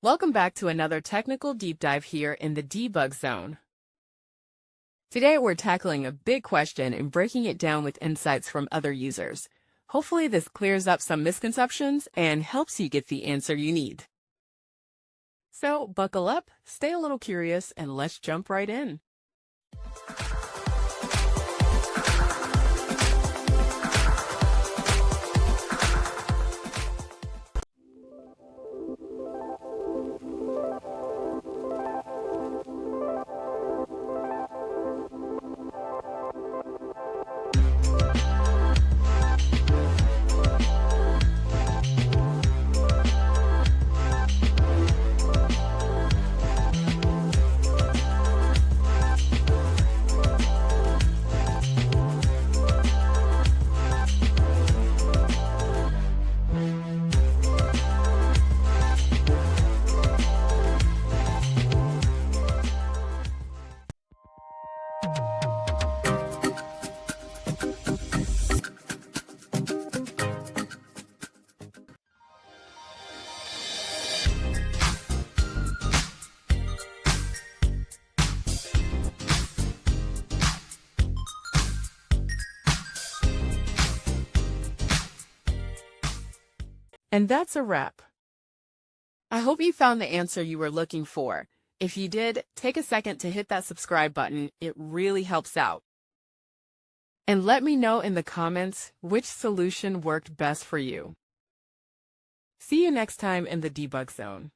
Welcome back to another technical deep dive here in the debug zone. Today we're tackling a big question and breaking it down with insights from other users. Hopefully this clears up some misconceptions and helps you get the answer you need. So buckle up, stay a little curious, and let's jump right in. And that's a wrap. I hope you found the answer you were looking for. If you did, take a second to hit that subscribe button. It really helps out. And let me know in the comments which solution worked best for you. See you next time in the debug zone.